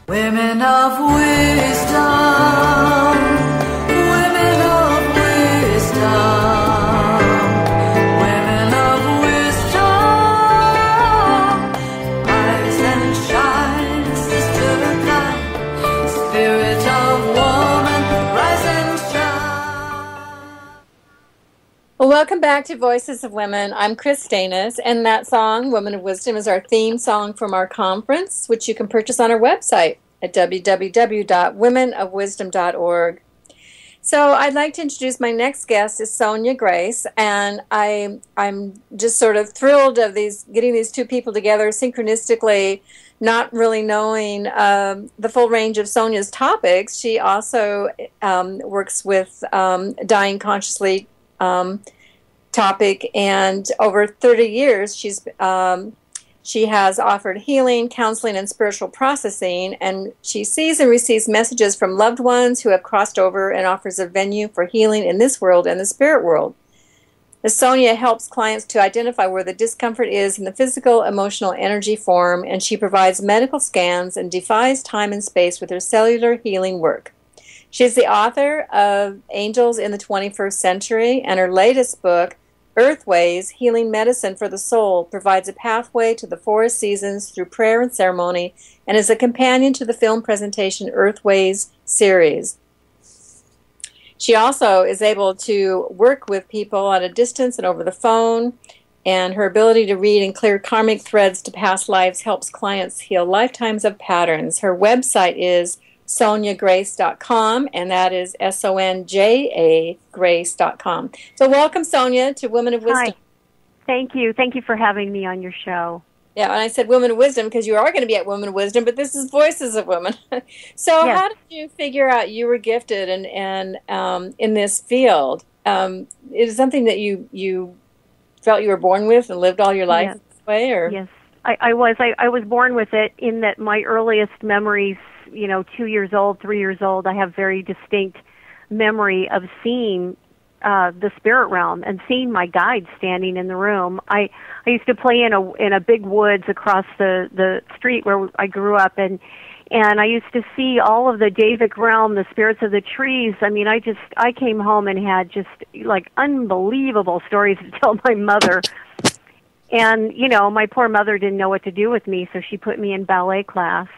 Women of wisdom, women of wisdom, women of wisdom, rise and shine, sister kind, spirit of woman, rise and shine. Well, welcome back to Voices of Women. I'm Kris Steinnes, and that song, Women of Wisdom, is our theme song from our conference, which you can purchase on our website at www.womenofwisdom.org. So I'd like to introduce my next guest is Sonja Grace, and I'm just sort of thrilled of getting these two people together synchronistically, not really knowing the full range of Sonja's topics. She also works with Dying Consciously topic, and over 30 years she has offered healing, counseling, and spiritual processing, and she sees and receives messages from loved ones who have crossed over and offers a venue for healing in this world and the spirit world. As Sonja helps clients to identify where the discomfort is in the physical, emotional, energy form, and she provides medical scans and defies time and space with her cellular healing work. She is the author of Angels in the 21st Century, and her latest book, Earthways, Healing Medicine for the Soul, provides a pathway to the forest seasons through prayer and ceremony, and is a companion to the film presentation Earthways series. She also is able to work with people at a distance and over the phone, and her ability to read and clear karmic threads to past lives helps clients heal lifetimes of patterns. Her website is SonjaGrace.com, and that is SONJA Grace.com. So welcome, Sonja, to Women of Wisdom. Hi. Thank you. Thank you for having me on your show. Yeah, and I said Women of Wisdom because you are going to be at Women of Wisdom, but this is Voices of Women. So yes. How did you figure out you were gifted and in this field? Is it something that you felt you were born with and lived all your life this way? Or? Yes, I was. I was born with it in that my earliest memories, 2 years old, 3 years old, I have very distinct memory of seeing the spirit realm and seeing my guide standing in the room. I used to play in a big woods across the street where I grew up, and I used to see all of the Davic realm, the spirits of the trees. I mean, I came home and had just like unbelievable stories to tell my mother. And, my poor mother didn't know what to do with me, so she put me in ballet class.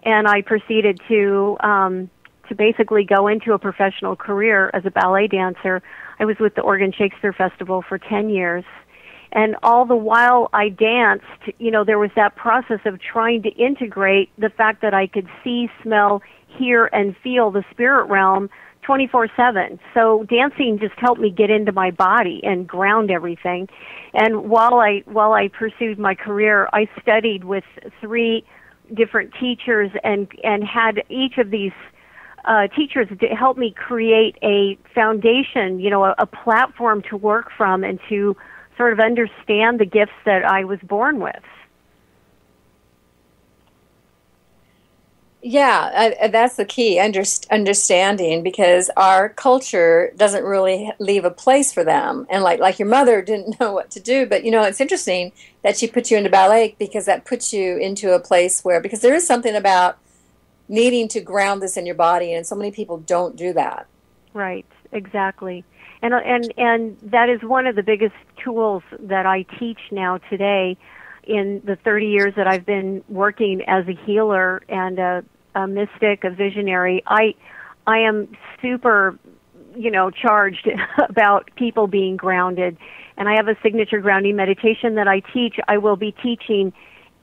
And I proceeded to basically go into a professional career as a ballet dancer. I was with the Oregon Shakespeare Festival for 10 years. And all the while I danced, there was that process of trying to integrate the fact that I could see, smell, hear, and feel the spirit realm 24/7. So dancing just helped me get into my body and ground everything. And while I pursued my career, I studied with 3 different teachers and had each of these teachers to help me create a foundation, a platform to work from and to sort of understand the gifts that I was born with. Yeah, that's the key, understanding, because our culture doesn't really leave a place for them. And like your mother didn't know what to do, but it's interesting that she put you into ballet because that puts you into a place where, because there is something about needing to ground this in your body, and so many people don't do that. Right, exactly. And that is one of the biggest tools that I teach now today in the 30 years that I've been working as a healer and a mystic, a visionary. I am super, charged about people being grounded. And I have a signature grounding meditation that I teach. I will be teaching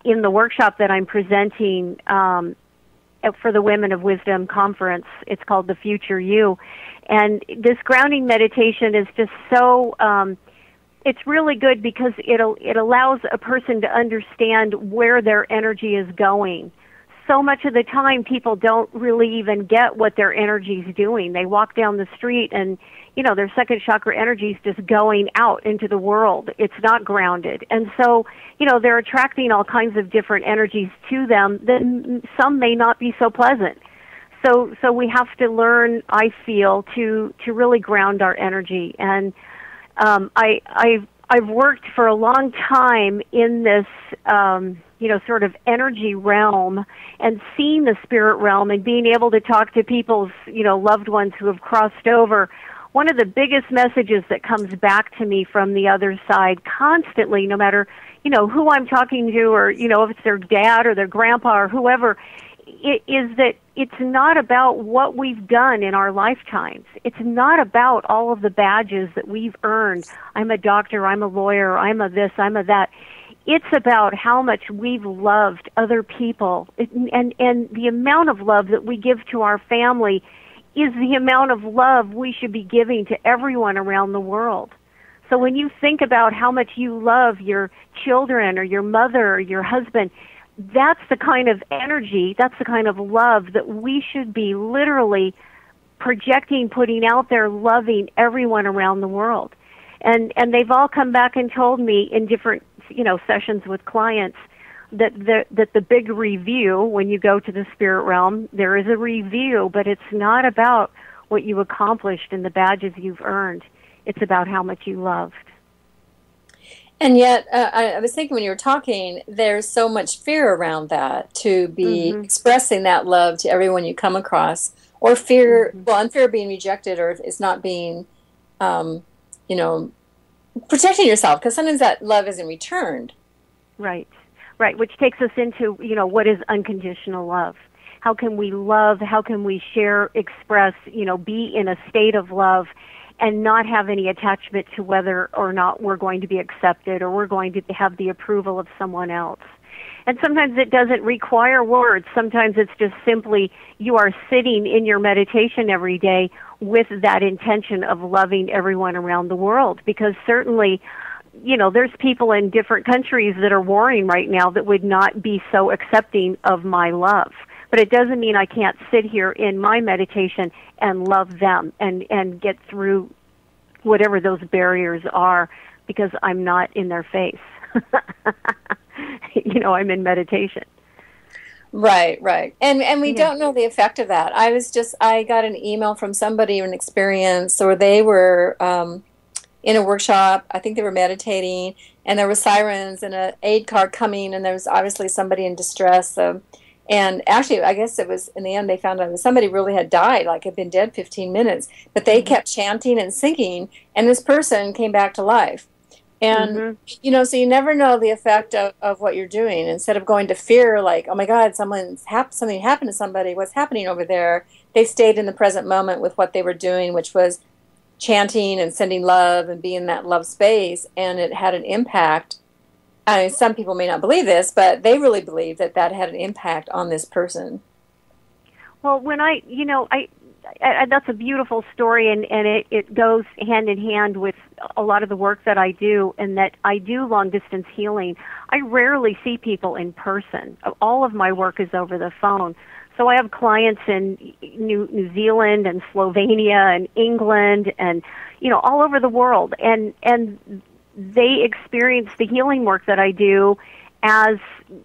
in the workshop that I'm presenting for the Women of Wisdom conference. It's called The Future You. And this grounding meditation is just so, it's really good because it allows a person to understand where their energy is going. So much of the time, people don't really even get what their energy is doing. They walk down the street and, their second chakra energy is just going out into the world. It's not grounded. And so, they're attracting all kinds of different energies to them that some may not be so pleasant. So we have to learn, I feel, to really ground our energy. And I've worked for a long time in this sort of energy realm and seeing the spirit realm and being able to talk to people's, loved ones who have crossed over, one of the biggest messages that comes back to me from the other side constantly, no matter, who I'm talking to, or, if it's their dad or their grandpa or whoever, is that it's not about what we've done in our lifetimes. It's not about all of the badges that we've earned. I'm a doctor, I'm a lawyer, I'm a this, I'm a that. It's about how much we've loved other people. And the amount of love that we give to our family is the amount of love we should be giving to everyone around the world. So when you think about how much you love your children or your mother or your husband, that's the kind of energy, that's the kind of love that we should be literally projecting, putting out there, loving everyone around the world. And they've all come back and told me in different, sessions with clients that the big review, when you go to the spirit realm, there is a review, but it's not about what you accomplished and the badges you've earned. It's about how much you loved. And yet, I was thinking when you were talking, there's so much fear around that, to be expressing that love to everyone you come across, or fear, and fear of being rejected, or it's not being, protecting yourself, because sometimes that love isn't returned. Right, which takes us into, what is unconditional love? How can we love? How can we share, express, be in a state of love and not have any attachment to whether or not we're going to be accepted or we're going to have the approval of someone else? And sometimes it doesn't require words. Sometimes it's just simply you are sitting in your meditation every day with that intention of loving everyone around the world. Because certainly, there's people in different countries that are warring right now that would not be so accepting of my love. But it doesn't mean I can't sit here in my meditation and love them and get through whatever those barriers are, because I'm not in their face. I'm in meditation. Right. And we don't know the effect of that. I got an email from somebody, an experience, or they were in a workshop. I think they were meditating, and there were sirens and an aid car coming, and there was obviously somebody in distress. And actually, I guess it was, in the end, they found out that somebody really had died, like had been dead 15 minutes. But they kept chanting and singing, and this person came back to life. And, so you never know the effect of what you're doing. Instead of going to fear, like, oh my God, something happened to somebody, what's happening over there? They stayed in the present moment with what they were doing, which was chanting and sending love and being in that love space. And it had an impact. I mean, some people may not believe this, but they really believe that had an impact on this person. Well, when I that's a beautiful story, and it goes hand in hand with a lot of the work that I do, and that I do long-distance healing. I rarely see people in person. All of my work is over the phone. So I have clients in New Zealand and Slovenia and England and, all over the world. And they experience the healing work that I do as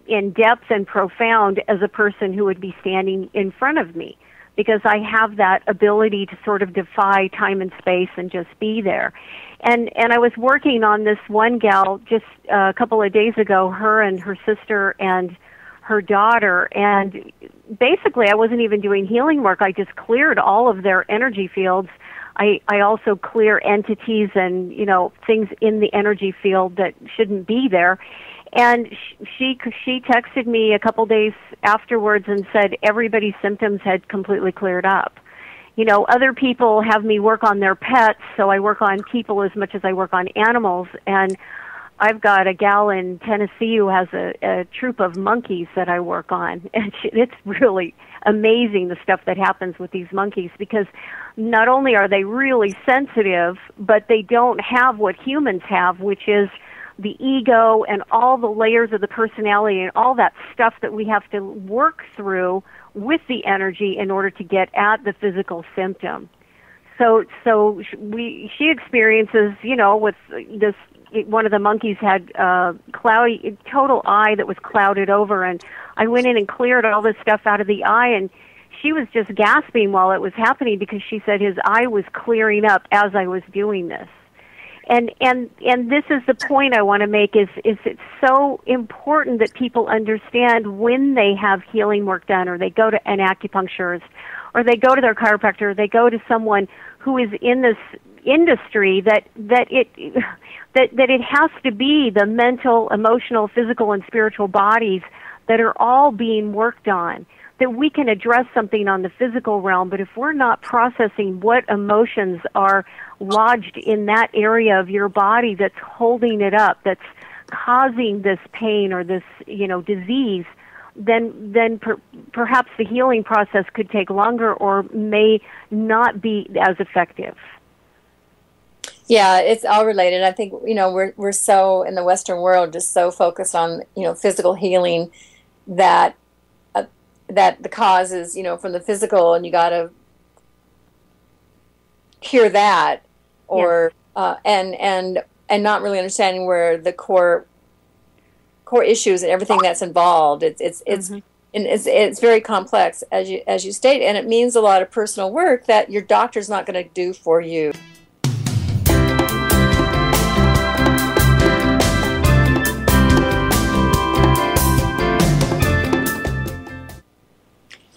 in-depth and profound as a person who would be standing in front of me, because I have that ability to sort of defy time and space and just be there. And I was working on this one gal just a couple of days ago, her and her sister and her daughter, and basically I wasn't even doing healing work. I just cleared all of their energy fields. I also clear entities and, things in the energy field that shouldn't be there. And she texted me a couple days afterwards and said everybody's symptoms had completely cleared up. Other people have me work on their pets, so I work on people as much as I work on animals. And I've got a gal in Tennessee who has a troop of monkeys that I work on. And it's really amazing the stuff that happens with these monkeys, because not only are they really sensitive, but they don't have what humans have, which is the ego and all the layers of the personality and all that stuff that we have to work through with the energy in order to get at the physical symptom. So she experiences, with this, one of the monkeys had cloudy, total eye that was clouded over, and I went in and cleared all this stuff out of the eye, and she was just gasping while it was happening, because she said his eye was clearing up as I was doing this. And this is the point I want to make is it's so important that people understand when they have healing work done, or they go to an acupuncturist, or they go to their chiropractor, or they go to someone who is in this industry, that it has to be the mental, emotional, physical, and spiritual bodies that are all being worked on. That we can address something on the physical realm, but if we're not processing what emotions are lodged in that area of your body that's holding it up, that's causing this pain or this, disease, then perhaps the healing process could take longer or may not be as effective. Yeah, it's all related. I think, we're so in the Western world just so focused on, physical healing that the cause is, from the physical, and you got to cure that, or and not really understanding where the core issues and everything that's involved. It's very complex, as you state, and it means a lot of personal work that your doctor's not going to do for you.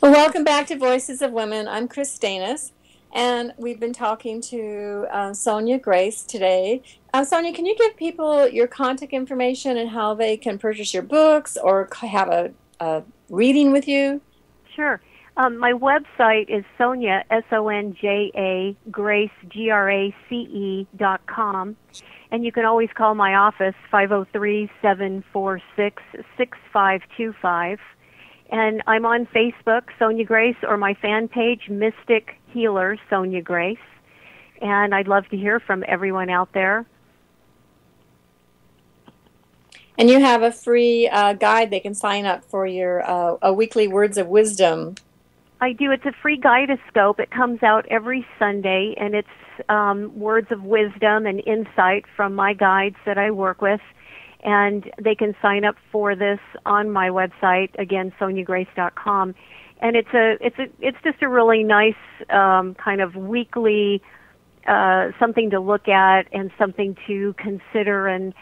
Well, welcome back to Voices of Women. I'm Kris Steinnes, and we've been talking to Sonja Grace today. Sonja, can you give people your contact information and how they can purchase your books or have a reading with you? Sure. My website is Sonja, SONJA, Grace, GRACE.com. And you can always call my office, 503-746-6525. And I'm on Facebook, Sonja Grace, or my fan page, Mystic Healer Sonja Grace. And I'd love to hear from everyone out there. And you have a free guide they can sign up for your a weekly Words of Wisdom. I do. It's a free guidoscope. It comes out every Sunday, and it's words of wisdom and insight from my guides that I work with. And they can sign up for this on my website, again, SonjaGrace.com. And it's just a really nice kind of weekly something to look at and something to consider and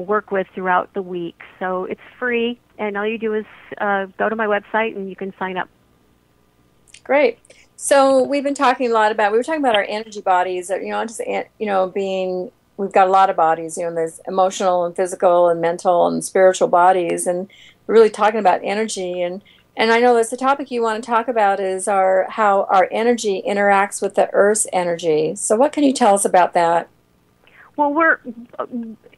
work with throughout the week. So it's free, and all you do is go to my website and you can sign up. Great. So we've been talking a lot about our energy bodies. We've got a lot of bodies, there's emotional and physical and mental and spiritual bodies, and we're really talking about energy. And I know that's the topic you want to talk about is how our energy interacts with the Earth's energy. So what can you tell us about that? Well,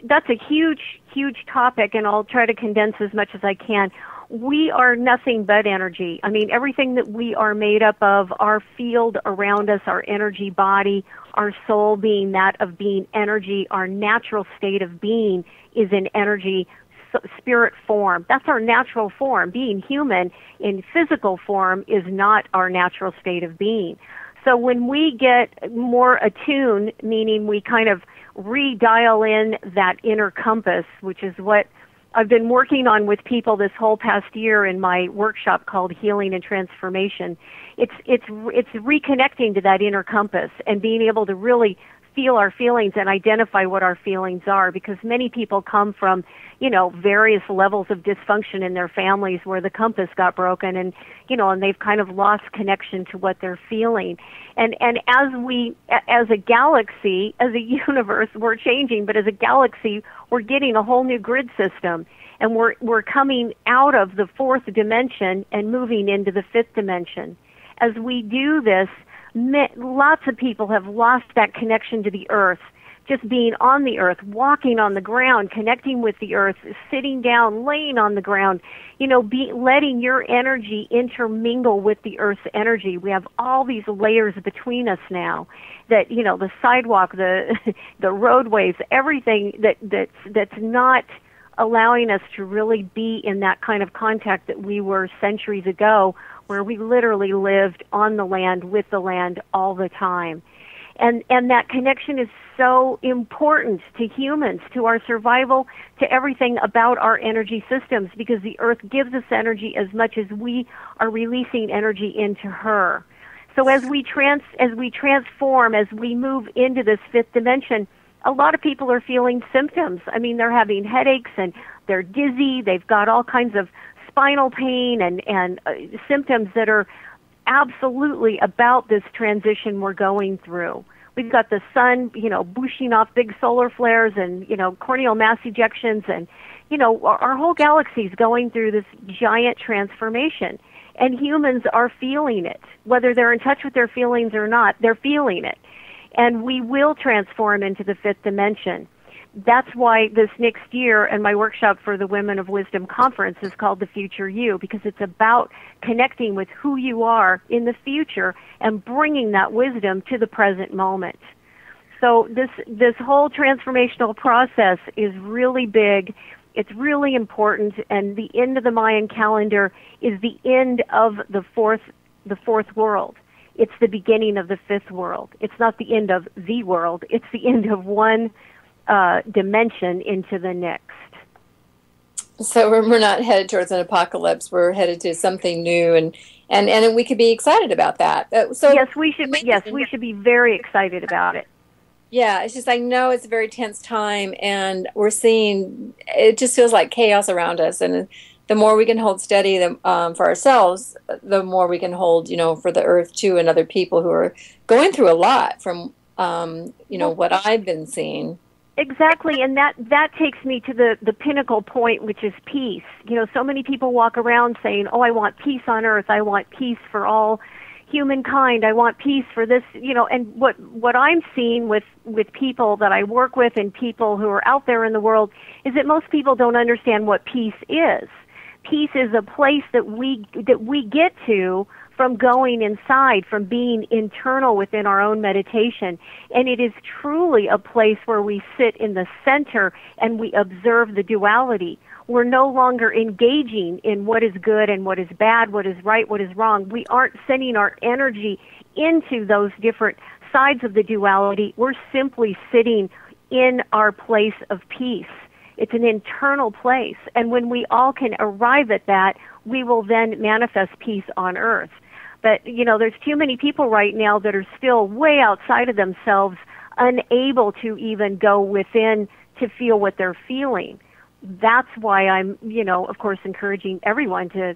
that's a huge, huge topic, and I'll try to condense as much as I can. We are nothing but energy. I mean, everything that we are made up of, our field around us, our energy body, our soul being that of being energy, our natural state of being is in energy, spirit form. That's our natural form. Being human in physical form is not our natural state of being. So when we get more attuned, meaning we kind of redial in that inner compass, which is what I've been working on with people this whole past year in my workshop called Healing and Transformation. It's reconnecting to that inner compass and being able to really feel our feelings and identify what our feelings are, because many people come from, various levels of dysfunction in their families where the compass got broken and they've kind of lost connection to what they're feeling. And as a galaxy, as a universe, we're changing, but as a galaxy, we're getting a whole new grid system, and we're coming out of the fourth dimension and moving into the fifth dimension. As we do this, lots of people have lost that connection to the earth, just being on the earth, walking on the ground, connecting with the earth, sitting down, laying on the ground, letting your energy intermingle with the earth's energy. We have all these layers between us now that, the sidewalk, the roadways, everything that's not allowing us to really be in that kind of contact that we were centuries ago, where we literally lived on the land, with the land all the time. And that connection is so important to humans, to our survival, to everything about our energy systems, because the earth gives us energy as much as we are releasing energy into her. So as we transform, as we move into this fifth dimension, a lot of people are feeling symptoms. I mean, they're having headaches and they're dizzy. They've got all kinds of spinal pain and symptoms that are absolutely about this transition we're going through. We've got the sun, booshing off big solar flares and, corneal mass ejections and, our whole galaxy is going through this giant transformation. And humans are feeling it. Whether they're in touch with their feelings or not, they're feeling it. And we will transform into the fifth dimension. That's why this next year and my workshop for the Women of Wisdom conference is called The Future You, because it's about connecting with who you are in the future and bringing that wisdom to the present moment. So this whole transformational process is really big. It's really important, and the end of the Mayan calendar is the end of the fourth world. It's the beginning of the fifth world. It's not the end of the world. It's the end of one dimension into the next. So we're not headed towards an apocalypse. We're headed to something new, and we could be excited about that. So yes, we should. Yes, we should be very excited about it. Yeah, it's just, I know it's a very tense time, and we're seeing, it just feels like chaos around us. And the more we can hold steady for ourselves, the more we can hold, for the earth too, and other people who are going through a lot from, what I've been seeing. Exactly, and that takes me to the pinnacle point, which is peace. So many people walk around saying, oh, I want peace on earth, I want peace for all humankind, I want peace for this, and what I'm seeing with people that I work with and people who are out there in the world is that most people don't understand what peace is. Peace is a place that we get to from going inside, from being internal within our own meditation. And it is truly a place where we sit in the center and we observe the duality. We're no longer engaging in what is good and what is bad, what is right, what is wrong. We aren't sending our energy into those different sides of the duality. We're simply sitting in our place of peace. It's an internal place. And when we all can arrive at that, we will then manifest peace on earth. But, there's too many people right now that are still way outside of themselves, unable to even go within to feel what they're feeling. That's why I'm, of course, encouraging everyone to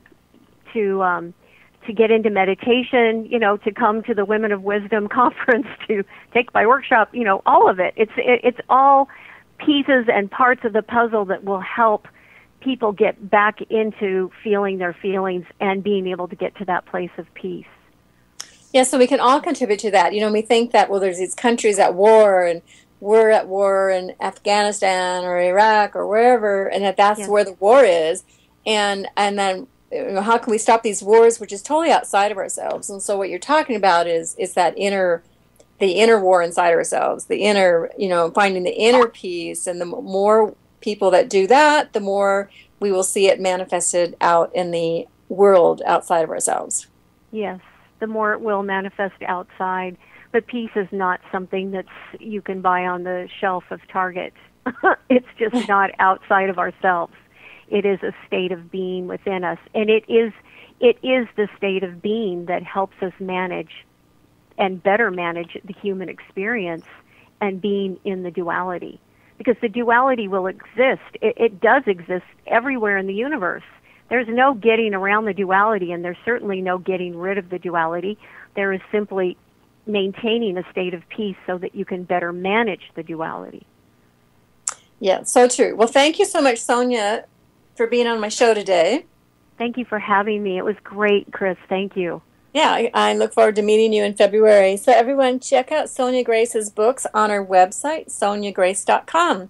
get into meditation, to come to the Women of Wisdom conference, to take my workshop, all of it. It's all pieces and parts of the puzzle that will help people get back into feeling their feelings and being able to get to that place of peace. Yeah, so we can all contribute to that. We think that, there's these countries at war, and we're at war in Afghanistan or Iraq or wherever, and that's where the war is. And then, how can we stop these wars, which is totally outside of ourselves? And so what you're talking about is that the inner war inside ourselves, the inner, finding the inner peace. And the more people that do that, the more we will see it manifested out in the world outside of ourselves. Yes, the more it will manifest outside. But peace is not something that you can buy on the shelf of Target. It's just not outside of ourselves. It is a state of being within us. And it is the state of being that helps us manage and better manage the human experience and being in the duality. Because the duality will exist. It does exist everywhere in the universe. There's no getting around the duality, and there's certainly no getting rid of the duality. There is simply maintaining a state of peace so that you can better manage the duality. Yeah, so true. Well, thank you so much, Sonja, for being on my show today. Thank you for having me. It was great, Kris. Thank you. Yeah, I look forward to meeting you in February. So everyone, check out Sonja Grace's books on her website, sonjagrace.com.